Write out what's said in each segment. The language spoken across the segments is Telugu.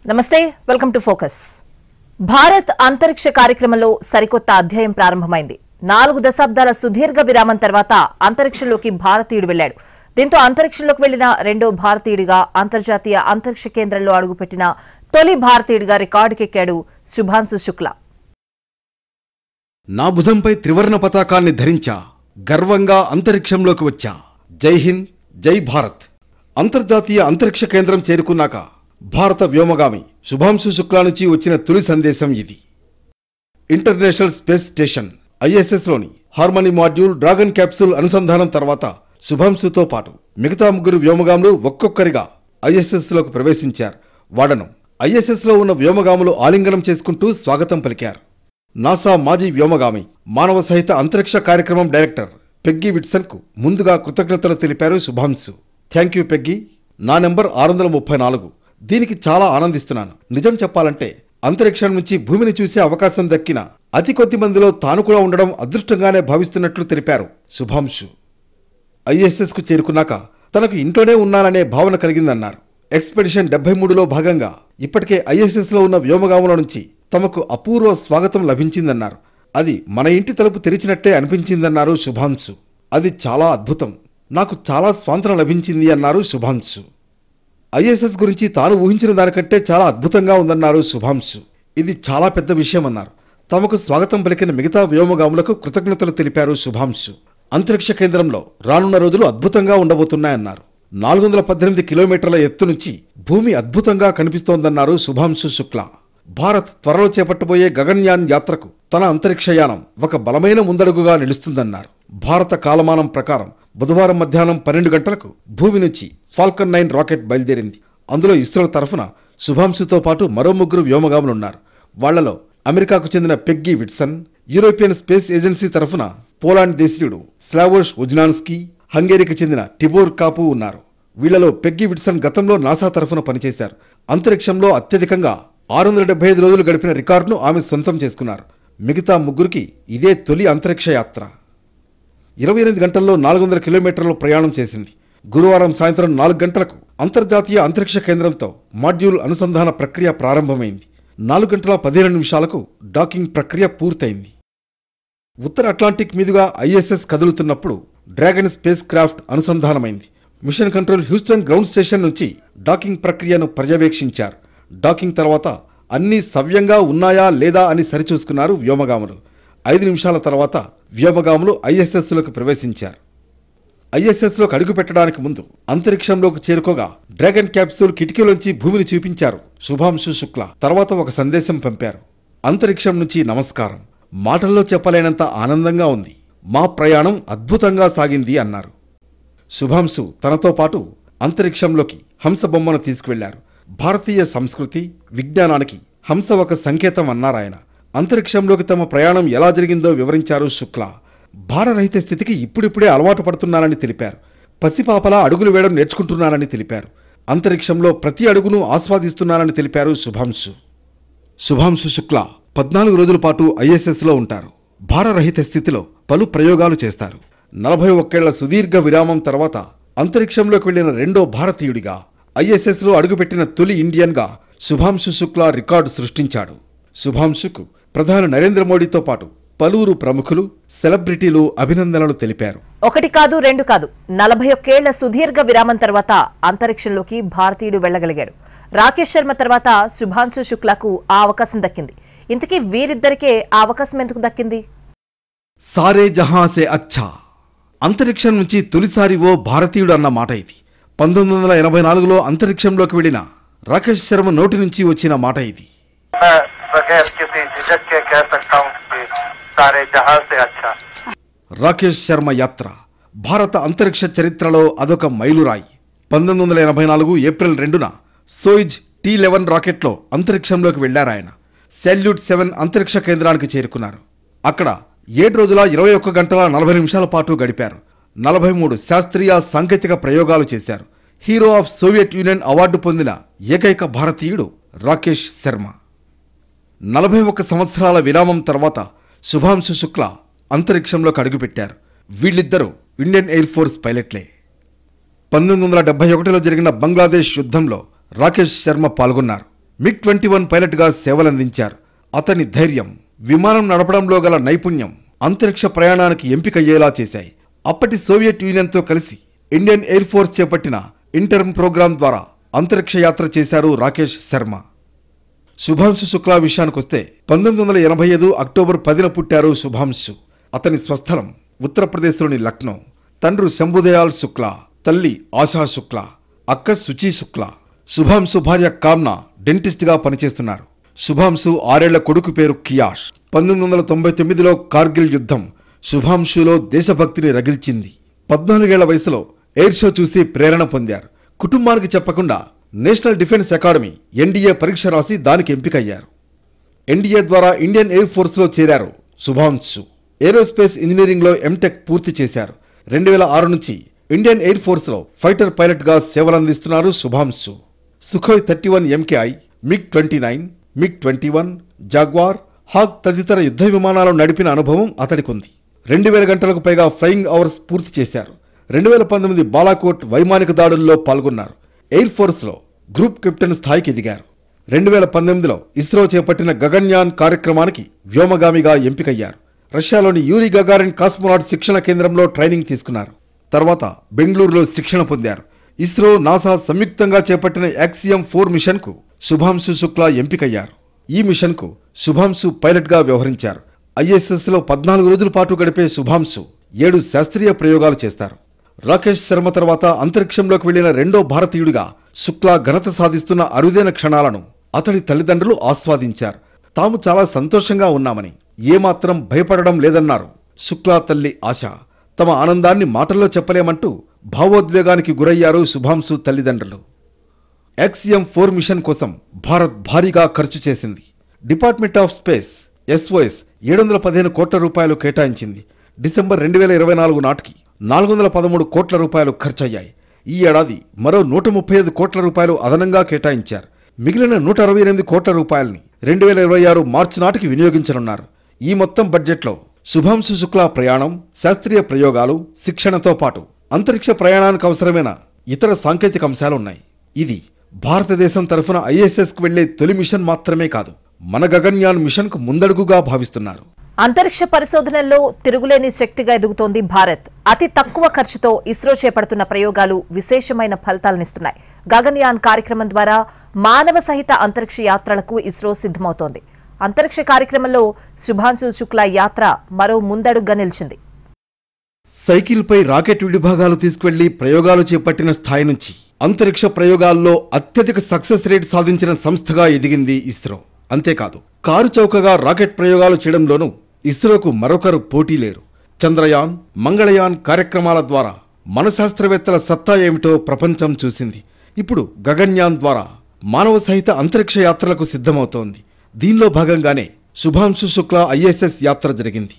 నమస్తే వెల్కమ్ టు ఫోకస్. భారత్ అంతరిక్ష కార్యక్రమంలో సరికొత్త అధ్యాయం ప్రారంభమైంది. 4 దశాబ్దాల సుదీర్ఘ విరామం తర్వాత అంతరిక్షంలోకి భారతీయుడు వెళ్లాడు. దీంతో అంతరిక్షంలోకి వెళ్లిన రెండో భారతీయుడిగా అంతర్జాతీయ అంతరిక్ష కేంద్రంలో అడుగుపెట్టిన తొలి భారతీయుడిగా రికార్డుకెక్కాడు శుభాంశు శుక్లా. నా భుజంపై త్రివర్ణ పతాకాన్ని ధరించా, గర్వంగా అంతరిక్షంలోకి వచ్చా. జై హింద్, జై భారత్. అంతర్జాతీయ అంతరిక్ష కేంద్రం చేరుకున్నాక భారత వ్యోమగామి శుభాంశు శుక్లా నుంచి వచ్చిన తొలి సందేశం ఇది. ఇంటర్నేషనల్ స్పేస్ స్టేషన్ ISSలోని హార్మనీ మాడ్యూల్ డ్రాగన్ క్యాప్సూల్ అనుసంధానం తర్వాత శుభాంశుతో పాటు మిగతా 3 వ్యోమగాములు ఒక్కొక్కరిగా ISSలోకి ప్రవేశించారు. వాడను ISSలో ఉన్న వ్యోమగాములు ఆలింగనం చేసుకుంటూ స్వాగతం పలికారు. నాసా మాజీ వ్యోమగామి, మానవ సహిత అంతరిక్ష కార్యక్రమం డైరెక్టర్ పెగ్గీ విట్సన్కు ముందుగా కృతజ్ఞతలు తెలిపారు శుభాంశు. Thank you Peggy. నా నెంబర్ 634. దీనికి చాలా ఆనందిస్తున్నాను. నిజం చెప్పాలంటే అంతరిక్షం నుంచి భూమిని చూసే అవకాశం దక్కిన అతి కొద్ది మందిలో తాను కూడా ఉండడం అదృష్టంగానే భావిస్తున్నట్లు తెలిపారు శుభాంశు. ISSకు చేరుకున్నాక తనకు ఇంట్లోనే ఉన్నాననే భావన కలిగిందన్నారు. ఎక్స్పెడిషన్ 73లో భాగంగా ఇప్పటికే ISSలో ఉన్న వ్యోమగాముల నుంచి తమకు అపూర్వ స్వాగతం లభించిందన్నారు. అది మన ఇంటి తలుపు తెరిచినట్టే అనిపించిందన్నారు శుభాంశు. అది చాలా అద్భుతం, నాకు చాలా స్వాంతన లభించింది అన్నారు శుభాంశు. ISS గురించి తాను ఊహించిన దానికంటే చాలా అద్భుతంగా ఉందన్నారు శుభాంశు. ఇది చాలా పెద్ద విషయం అన్నారు. తమకు స్వాగతం పలికిన మిగతా వ్యోమగాములకు కృతజ్ఞతలు తెలిపారు శుభాంశు. అంతరిక్ష కేంద్రంలో రానున్న రోజులు అద్భుతంగా ఉండబోతున్నాయన్నారు. 418 కిలోమీటర్ల ఎత్తు నుంచి భూమి అద్భుతంగా కనిపిస్తోందన్నారు శుభాంశు శుక్లా. భారత్ త్వరలో చేపట్టబోయే గగన్యాన్ యాత్రకు తన అంతరిక్షయానం ఒక బలమైన ముందడుగుగా నిలుస్తుందన్నారు. భారత కాలమానం ప్రకారం బుధవారం మధ్యాహ్నం 12 గంటలకు భూమి నుంచి ఫాల్కన్ 9 రాకెట్ బయలుదేరింది. అందులో ఇస్రో తరఫున శుభాంశుతో పాటు మరో 3 వ్యోమగాములున్నారు. వాళ్లలో అమెరికాకు చెందిన Peggy Whitson, European space agency తరఫున పోలాండ్ దేశీయుడు స్లావోష్ ఉజ్నాన్స్కీ, హంగేరీకి చెందిన టిబోర్ కాపు ఉన్నారు. వీళ్లలో పెగ్గీ విట్సన్ గతంలో నాసా తరఫున పనిచేశారు. అంతరిక్షంలో అత్యధికంగా 675 రోజులు గడిపిన రికార్డును ఆమె సొంతం చేసుకున్నారు. మిగతా 3కి ఇదే తొలి అంతరిక్ష యాత్ర. 28 గంటల్లో 400 కిలోమీటర్ల ప్రయాణం చేసింది. గురువారం సాయంత్రం 4 గంటలకు అంతర్జాతీయ అంతరిక్ష కేంద్రంతో మాడ్యూల్ అనుసంధాన ప్రక్రియ ప్రారంభమైంది. 4 గంటల 15 నిమిషాలకు డాకింగ్ ప్రక్రియ పూర్తయింది. ఉత్తర అట్లాంటిక్ మీదుగా ISS కదులుతున్నప్పుడు డ్రాగన్ స్పేస్ క్రాఫ్ట్ అనుసంధానమైంది. Mission control Houston ground station నుంచి డాకింగ్ ప్రక్రియను పర్యవేక్షించారు. డాకింగ్ తర్వాత అన్నీ సవ్యంగా ఉన్నాయా లేదా అని సరిచూసుకున్నారు వ్యోమగాములు. 5 నిమిషాల తర్వాత వ్యోమగాములు ISSలోకి ప్రవేశించారు. ISSలోకి అడుగు పెట్టడానికి ముందు అంతరిక్షంలోకి చేరుకోగా డ్రాగన్ క్యాప్సూల్ కిటికీలోంచి భూమిని చూపించారు శుభాంశు శుక్లా. తర్వాత ఒక సందేశం పంపారు. అంతరిక్షం నుంచి నమస్కారం. మాటల్లో చెప్పలేనంత ఆనందంగా ఉంది. మా ప్రయాణం అద్భుతంగా సాగింది అన్నారు. శుభాంశు తనతో పాటు అంతరిక్షంలోకి హంస బొమ్మను తీసుకువెళ్లారు. భారతీయ సంస్కృతి, విజ్ఞానానికి హంస ఒక సంకేతం అన్నారాయన. అంతరిక్షంలోకి తమ ప్రయాణం ఎలా జరిగిందో వివరించారు శుక్లా. భారరహిత స్థితికి ఇప్పుడిప్పుడే అలవాటు పడుతున్నానని తెలిపారు. పసిపాపలా అడుగులు వేయడం నేర్చుకుంటున్నానని తెలిపారు. అంతరిక్షంలో ప్రతి అడుగును ఆస్వాదిస్తున్నానని తెలిపారు శుభాంశు. శుభాంశు శుక్లా 14 రోజుల పాటు ISSలో ఉంటారు. భారరహిత స్థితిలో పలు ప్రయోగాలు చేస్తారు. 41 ఏళ్ల సుదీర్ఘ విరామం తర్వాత అంతరిక్షంలోకి వెళ్లిన రెండో భారతీయుడిగా ISSలో అడుగుపెట్టిన తొలి ఇండియన్గా శుభాంశు శుక్లా రికార్డు సృష్టించాడు. శుభాంశుకు ప్రధాని నరేంద్ర మోడీతో పాటు పలువురు ప్రముఖులు, సెలబ్రిటీలు అభినందనలు తెలిపారు. 1 కాదు 2 కాదు 41 ఏళ్ల సుదీర్ఘ విరామం తర్వాత అంతరిక్షంలోకి భారతీయుడు వెళ్లగలిగాడు. రాకేష్ శర్మ తర్వాత శుభాంశు శుక్లాకు ఆ అవకాశం దక్కింది. ఇంతకీ వీరిద్దరికే ఆ అవకాశం ఎందుకు దక్కింది? సారే జహాం సే అచ్చా. అంతరిక్షం నుంచి తొలిసారి ఓ భారతీయుడు అన్న మాట ఇది. 1984లో అంతరిక్షంలోకి వెళ్లిన రాకేష్ శర్మ నోటి నుంచి వచ్చిన మాట ఇది. రాకేష్ శర్మ యాత్ర భారత అంతరిక్ష చరిత్రలో అదొక మైలురాయి. 1984 ఏప్రిల్ 2న సోయిజ్ T-11 రాకెట్లో అంతరిక్షంలోకి వెళ్లారాయన. సాల్యూట్ 7 అంతరిక్ష కేంద్రానికి చేరుకున్నారు. అక్కడ 7 రోజుల 21 గంటల 40 నిమిషాల పాటు గడిపారు. 43 శాస్త్రీయ సాంకేతిక ప్రయోగాలు చేశారు. Hero of Soviet union award పొందిన ఏకైక భారతీయుడు రాకేష్ శర్మ. 41 సంవత్సరాల విరామం తర్వాత శుభాంశు శుక్లా అంతరిక్షంలోకి అడుగుపెట్టారు. వీళ్ళిద్దరూ ఇండియన్ ఎయిర్ ఫోర్స్ పైలట్లే. 1971లో జరిగిన బంగ్లాదేశ్ యుద్ధంలో రాకేష్ శర్మ పాల్గొన్నారు. MiG-21 పైలట్గా సేవలందించారు. అతని ధైర్యం, విమానం నడపడంలో గల నైపుణ్యం అంతరిక్ష ప్రయాణానికి ఎంపికయ్యేలా చేశాయి. అప్పటి సోవియట్ యూనియన్తో కలిసి ఇండియన్ ఎయిర్ ఫోర్స్ చేపట్టిన ఇంటర్మ్ ప్రోగ్రాం ద్వారా అంతరిక్ష యాత్ర చేశారు రాకేష్ శర్మ. శుభాంశు శుక్లా విషయానికొస్తే 1985 అక్టోబర్ 10న పుట్టారు శుభాంశు. అతని స్వస్థలం ఉత్తరప్రదేశ్లోని లక్నో. తండ్రి శంభుదయాల్ శుక్లా, తల్లి ఆశా శుక్లా, అక్క శుచి శుక్లా. శుభాంశు భార్య కామ్నా డెంటిస్ట్గా పనిచేస్తున్నారు. శుభాంశు 6 ఏళ్ల కొడుకు పేరు కియాష్. 1999లో కార్గిల్ యుద్ధం శుభాంశులో దేశభక్తిని రగిల్చింది. 14 ఏళ్ల వయసులో ఎయిర్ షో చూసి ప్రేరణ పొందారు. కుటుంబానికి చెప్పకుండా నేషనల్ డిఫెన్స్ అకాడమీ ఎన్డీఏ పరీక్ష రాసి దానికి ఎంపికయ్యారు. ఎన్డీఏ ద్వారా ఇండియన్ ఎయిర్ ఫోర్స్లో చేరారు శుభాంశు. ఏరోస్పేస్ ఇంజనీరింగ్లో ఎంటెక్ పూర్తి చేశారు. 2006 నుంచి ఇండియన్ ఎయిర్ ఫోర్స్లో ఫైటర్ పైలట్గా సేవలందిస్తున్నారు Shubhanshu. Sukhoi 31 MKI, MiG-29, MiG-21, jaguar, hog తదితర యుద్ధ విమానాలను నడిపిన అనుభవం అతడికుంది. 2000 గంటలకు పైగా ఫ్లయింగ్ అవర్స్ పూర్తి చేశారు. 2019 బాలాకోట్ వైమానిక దాడుల్లో పాల్గొన్నారు. ఎయిర్ ఫోర్స్లో గ్రూప్ కెప్టెన్ స్థాయికి ఎదిగారు. 2018లో ఇస్రో చేపట్టిన గగన్యాన్ కార్యక్రమానికి వ్యోమగామిగా ఎంపికయ్యారు. రష్యాలోని యూరి గగారిన్ కాస్మోనాట్ శిక్షణ కేంద్రంలో ట్రైనింగ్ తీసుకున్నారు. తర్వాత బెంగళూరులో శిక్షణ పొందారు. ఇస్రో, నాసా సంయుక్తంగా చేపట్టిన యాక్సియం 4 మిషన్కు శుభాంశు శుక్లా ఎంపికయ్యారు. ఈ మిషన్కు శుభాంశు పైలట్గా వ్యవహరించారు. ISSలో 14 రోజుల పాటు గడిపే శుభాంశు 7 శాస్త్రీయ ప్రయోగాలు చేస్తారు. రాకేష్ శర్మ తర్వాత అంతరిక్షంలోకి వెళ్లిన రెండో భారతీయుడిగా శుక్లా ఘనత సాధిస్తున్న అరుదైన క్షణాలను అతడి తల్లిదండ్రులు ఆస్వాదించారు. తాము చాలా సంతోషంగా ఉన్నామని, ఏమాత్రం భయపడడం లేదన్నారు శుక్లా తల్లి ఆశ. తమ ఆనందాన్ని మాటల్లో చెప్పలేమంటూ భావోద్వేగానికి గురయ్యారు శుభాంశు తల్లిదండ్రులు. యాక్సియం 4 మిషన్ కోసం భారత్ భారీగా ఖర్చు చేసింది. డిపార్ట్మెంట్ ఆఫ్ స్పేస్ SOS 715 కోట్ల రూపాయలు కేటాయించింది. డిసెంబర్ 2024 నాటికి 413 కోట్ల రూపాయలు ఖర్చయ్యాయి. ఈ ఏడాది మరో 135 కోట్ల రూపాయలు అదనంగా కేటాయించారు. మిగిలిన 168 కోట్ల రూపాయలని 2026 మార్చి నాటికి వినియోగించనున్నారు. ఈ మొత్తం బడ్జెట్లో శుభాంశు శుక్లా ప్రయాణం, శాస్త్రీయ ప్రయోగాలు, శిక్షణతో పాటు అంతరిక్ష ప్రయాణానికి అవసరమైన ఇతర సాంకేతిక అంశాలున్నాయి. ఇది భారతదేశం తరఫున ISSకు వెళ్లే తొలి మిషన్ మాత్రమే కాదు, మన గగన్యాన్ మిషన్కు ముందడుగుగా భావిస్తున్నారు. అంతరిక్ష పరిశోధనల్లో తిరుగులేని శక్తిగా ఎదుగుతోంది భారత్. అతి తక్కువ ఖర్చుతో ఇస్రో చేపడుతున్న ప్రయోగాలు విశేషమైన ఫలితాలనిస్తున్నాయి. గగన్యాన్ కార్యక్రమం ద్వారా మానవ సహిత అంతరిక్ష యాత్రలకు ఇస్రో సిద్ధమవుతోంది. అంతరిక్ష కార్యక్రమంలో శుభాంశు శుక్లా యాత్ర మరో ముందడుగ్గా నిలిచింది. సైకిల్పై రాకెట్ విడిభాగాలు తీసుకువెళ్లి ప్రయోగాలు చేపట్టిన స్థాయి నుంచి అంతరిక్ష ప్రయోగాల్లో అత్యధిక సక్సెస్ రేట్ సాధించిన సంస్థగా ఎదిగింది ఇస్రో. అంతేకాదు, కారు చౌకగా రాకెట్ ప్రయోగాలు చేయడంలోనూ ఇస్రోకు మరొకరు పోటీ లేరు. చంద్రయాన్, మంగళయాన్ కార్యక్రమాల ద్వారా మన శాస్త్రవేత్తల సత్తా ఏమిటో ప్రపంచం చూసింది. ఇప్పుడు గగన్యాన్ ద్వారా మానవ సహిత అంతరిక్ష యాత్రలకు సిద్ధమవుతోంది. దీనిలో భాగంగానే శుభాంశు శుక్లా ISS యాత్ర జరిగింది.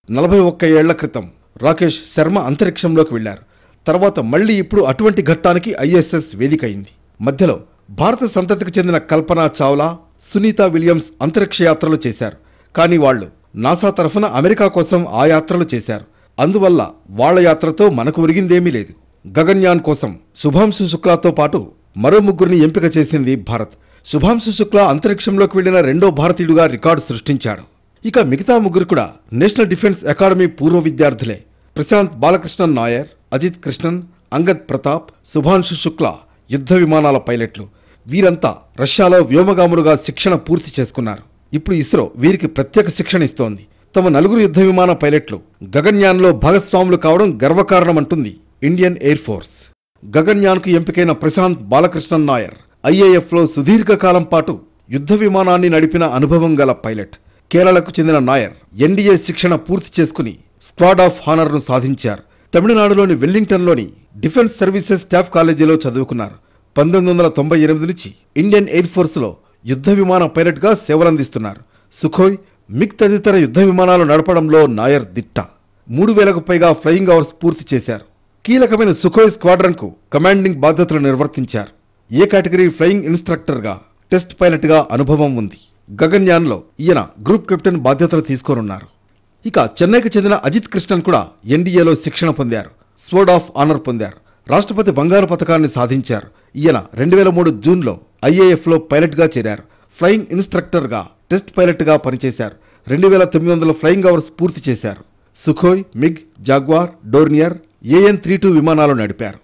41 ఏళ్ల క్రితం రాకేష్ శర్మ అంతరిక్షంలోకి వెళ్లారు. తర్వాత మళ్లీ ఇప్పుడు అటువంటి ఘట్టానికి ISS వేదికైంది. మధ్యలో భారత సంతతికి చెందిన కల్పనా చావ్లా, సునీతా విలియమ్స్ అంతరిక్ష యాత్రలు చేశారు. కానీ వాళ్లు నాసా తరఫున అమెరికా కోసం ఆ యాత్రలు చేశారు. అందువల్ల వాళ్ల యాత్రతో మనకు ఒరిగిందేమీ లేదు. గగన్యాన్ కోసం శుభాంశు శుక్లాతో పాటు మరో 3 ఎంపిక చేసింది భారత్. శుభాంశు శుక్లా అంతరిక్షంలోకి వెళ్లిన రెండో భారతీయుడిగా రికార్డు సృష్టించాడు. ఇక మిగతా 3 కూడా నేషనల్ డిఫెన్స్ అకాడమీ పూర్వ విద్యార్థులే. ప్రశాంత్ బాలకృష్ణన్ నాయర్, అజిత్ కృష్ణన్, అంగద్ ప్రతాప్, శుభాంశు శుక్లా యుద్ధ విమానాల పైలట్లు. వీరంతా రష్యాలో వ్యోమగాములుగా శిక్షణ పూర్తి చేసుకున్నారు. ఇప్పుడు ఇస్రో వీరికి ప్రత్యేక శిక్షణ ఇస్తోంది. తమ 4 యుద్ధ విమాన పైలట్లు గగన్యాన్లో భాగస్వాములు కావడం గర్వకారణమంటుంది ఇండియన్ ఎయిర్ ఫోర్స్. గగన్యాన్కు ఎంపికైన ప్రశాంత్ బాలకృష్ణన్ నాయర్ IAFలో సుదీర్ఘకాలం పాటు యుద్ధ విమానాన్ని నడిపిన అనుభవం గల పైలట్. కేరళకు చెందిన నాయర్ NDA శిక్షణ పూర్తి చేసుకుని స్క్వాడ్ ఆఫ్ హానర్ను సాధించారు. తమిళనాడులోని వెల్లింగ్టన్లోని డిఫెన్స్ సర్వీసెస్ స్టాఫ్ కాలేజీలో చదువుకున్నారు. 1998 నుంచి ఇండియన్ ఎయిర్ ఫోర్స్లో యుద్ధ విమాన పైలట్గా సేవలందిస్తున్నారు. సుఖోయ్, మిగ్ తదితర యుద్ధ విమానాలు నడపడంలో నాయర్ దిట్ట. 3000కు పైగా ఫ్లయింగ్ అవర్స్ పూర్తి చేశారు. కీలకమైన సుఖోయ్ స్క్వాడ్రన్కు కమాండింగ్ బాధ్యతలు నిర్వర్తించారు. ఏ కేటగిరీ ఫ్లయింగ్ ఇన్స్ట్రక్టర్గా, టెస్ట్ పైలట్గా అనుభవం ఉంది. గగన్యాన్లో ఈయన గ్రూప్ కెప్టెన్ బాధ్యతలు తీసుకోనున్నారు. ఇక చెన్నైకి చెందిన అజిత్ కృష్ణన్ కూడా NDAలో శిక్షణ పొందారు. స్వర్డ్ ఆఫ్ ఆనర్ పొందారు. రాష్ట్రపతి బంగారు పతకాన్ని సాధించారు. ఈయన 2003 జూన్లో ఐఏఎఫ్లో పైలట్గా చేరారు. ఫ్లయింగ్ ఇన్స్ట్రక్టర్గా, టెస్ట్ పైలట్గా పనిచేశారు. 2900 ఫ్లయింగ్ అవర్స్ పూర్తి చేశారు. Sukhoi, MiG, jaguar, Dornier, AN-32 విమానాలు నడిపారు.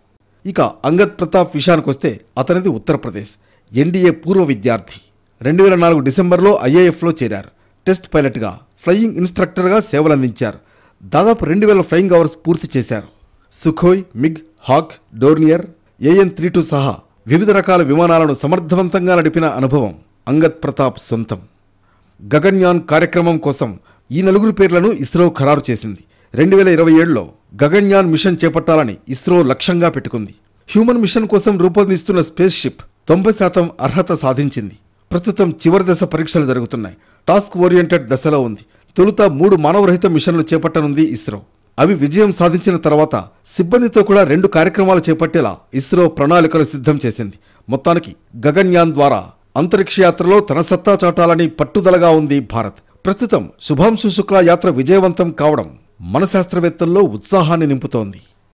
ఇక అంగద్ ప్రతాప్ విషయానికొస్తే అతనిది ఉత్తరప్రదేశ్. ఎన్డీఏ పూర్వ విద్యార్థి. 2004 డిసెంబర్లో ఐఏఎఫ్లో చేరారు. టెస్ట్ పైలట్గా, ఫ్లయింగ్ ఇన్స్ట్రక్టర్గా సేవలందించారు. దాదాపు 2000 ఫ్లయింగ్ అవర్స్ పూర్తి చేశారు. Sukhoi, MiG, hack, Dornier, AN-32 సహా వివిధ రకాల విమానాలను సమర్థవంతంగా నడిపిన అనుభవం అంగద్ ప్రతాప్ సొంతం. గగన్యాన్ కార్యక్రమం కోసం ఈ నలుగురు పేర్లను ఇస్రో ఖరారు చేసింది. 2027లో గగన్యాన్ మిషన్ చేపట్టాలని ఇస్రో లక్ష్యంగా పెట్టుకుంది. హ్యూమన్ మిషన్ కోసం రూపొందిస్తున్న స్పేస్ షిప్ 90% అర్హత సాధించింది. ప్రస్తుతం చివరి దశ పరీక్షలు జరుగుతున్నాయి. టాస్క్ ఓరియంటెడ్ దశలో ఉంది. తొలుత 3 మానవరహిత మిషన్లు చేపట్టనుంది ఇస్రో. అవి విజయం సాధించిన తర్వాత సిబ్బందితో కూడా 2 కార్యక్రమాలు చేపట్టేలా ఇస్రో ప్రణాళికలు సిద్ధం చేసింది. మొత్తానికి గగన్యాన్ ద్వారా అంతరిక్ష యాత్రలో తన సత్తా చాటాలని పట్టుదలగా ఉంది భారత్. ప్రస్తుతం శుభాంశు శుక్లా యాత్ర విజయవంతం కావడం మన శాస్త్రవేత్తల్లో ఉత్సాహాన్ని నింపుతోంది.